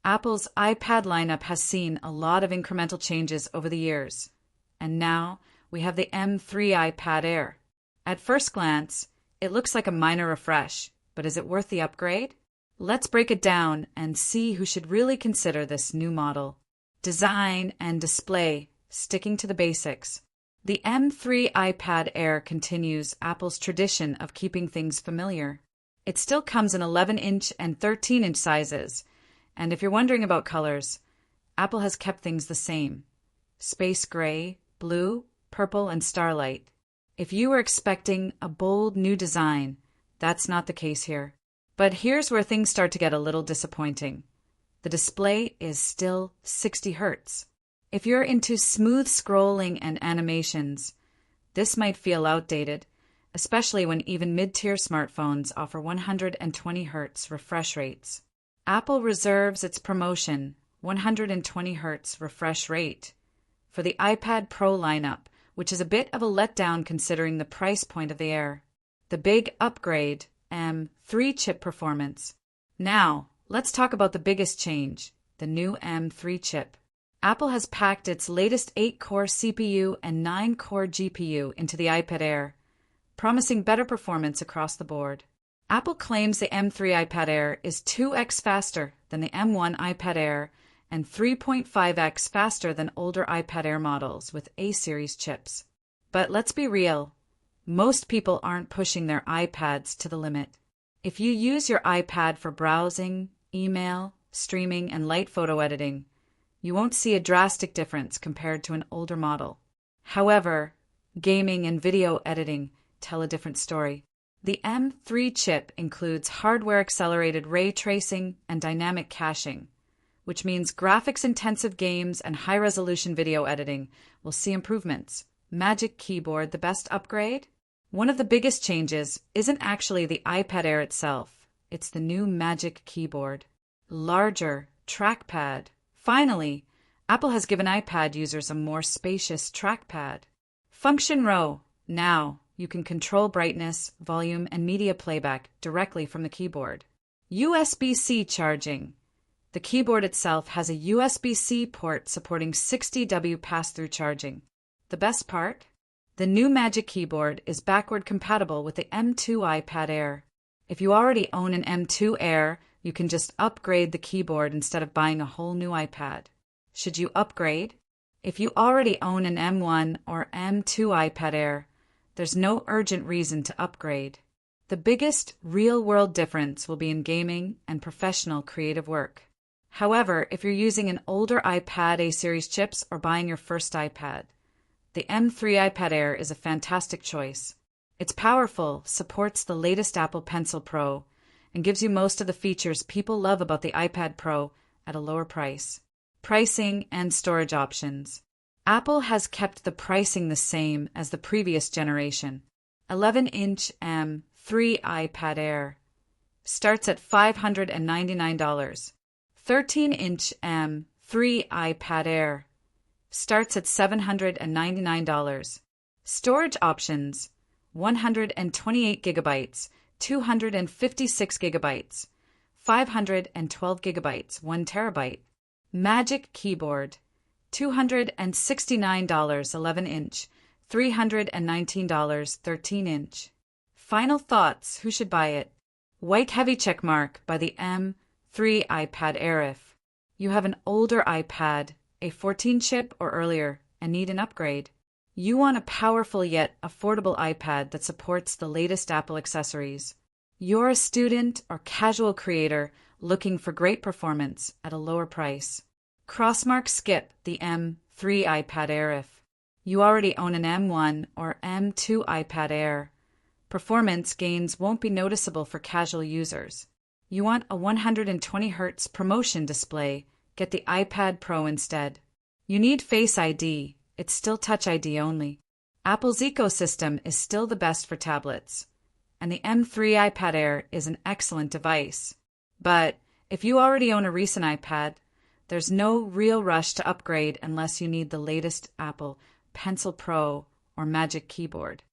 Apple's iPad lineup has seen a lot of incremental changes over the years. And now we have the M3 iPad Air. At first glance, it looks like a minor refresh, but is it worth the upgrade? Let's break it down and see who should really consider this new model. Design and display, sticking to the basics. The M3 iPad Air continues Apple's tradition of keeping things familiar. It still comes in 11-inch and 13-inch sizes, and if you're wondering about colors, Apple has kept things the same. Space gray, blue, purple, and starlight. If you were expecting a bold new design, that's not the case here. But here's where things start to get a little disappointing. The display is still 60 Hz. If you're into smooth scrolling and animations, this might feel outdated, especially when even mid-tier smartphones offer 120 Hz refresh rates. Apple reserves its promotion, 120 Hz refresh rate, for the iPad Pro lineup, which is a bit of a letdown considering the price point of the Air. The big upgrade, M3 chip performance. Now, let's talk about the biggest change, the new M3 chip. Apple has packed its latest 8-core CPU and 9-core GPU into the iPad Air, promising better performance across the board. Apple claims the M3 iPad Air is 2x faster than the M1 iPad Air and 3.5x faster than older iPad Air models with A-series chips. But let's be real, most people aren't pushing their iPads to the limit. If you use your iPad for browsing, email, streaming, and light photo editing, you won't see a drastic difference compared to an older model. However, gaming and video editing tell a different story. The M3 chip includes hardware-accelerated ray tracing and dynamic caching, which means graphics-intensive games and high-resolution video editing will see improvements. Magic Keyboard, the best upgrade? One of the biggest changes isn't actually the iPad Air itself, it's the new Magic Keyboard. Larger trackpad. Finally, Apple has given iPad users a more spacious trackpad. Function row. Now, you can control brightness, volume, and media playback directly from the keyboard. USB-C charging. The keyboard itself has a USB-C port supporting 60W pass-through charging. The best part? The new Magic Keyboard is backward compatible with the M2 iPad Air. If you already own an M2 Air, you can just upgrade the keyboard instead of buying a whole new iPad. Should you upgrade? If you already own an M1 or M2 iPad Air, there's no urgent reason to upgrade. The biggest real-world difference will be in gaming and professional creative work. However, if you're using an older iPad A-series chips or buying your first iPad, the M3 iPad Air is a fantastic choice. It's powerful, supports the latest Apple Pencil Pro, and gives you most of the features people love about the iPad Pro at a lower price. Pricing and storage options. Apple has kept the pricing the same as the previous generation. 11-inch M3 iPad Air starts at $599. 13-inch M3 iPad Air starts at $799. Storage options: 128 gigabytes, 256 gigabytes, 512 gigabytes, 1 terabyte. Magic Keyboard, $269 11-inch, $319 13-inch. Final thoughts, who should buy it? White heavy check mark by the M3 iPad Air. If you have an older iPad, a 14-chip or earlier, and need an upgrade, you want a powerful yet affordable iPad that supports the latest Apple accessories. You're a student or casual creator looking for great performance at a lower price. Crossmark skip the M3 iPad Air. If you already own an M1 or M2 iPad Air, performance gains won't be noticeable for casual users. You want a 120 Hz promotion display? Get the iPad Pro instead. You need Face ID. It's still Touch ID only. Apple's ecosystem is still the best for tablets, and the M3 iPad Air is an excellent device. But if you already own a recent iPad, there's no real rush to upgrade unless you need the latest Apple Pencil Pro or Magic Keyboard.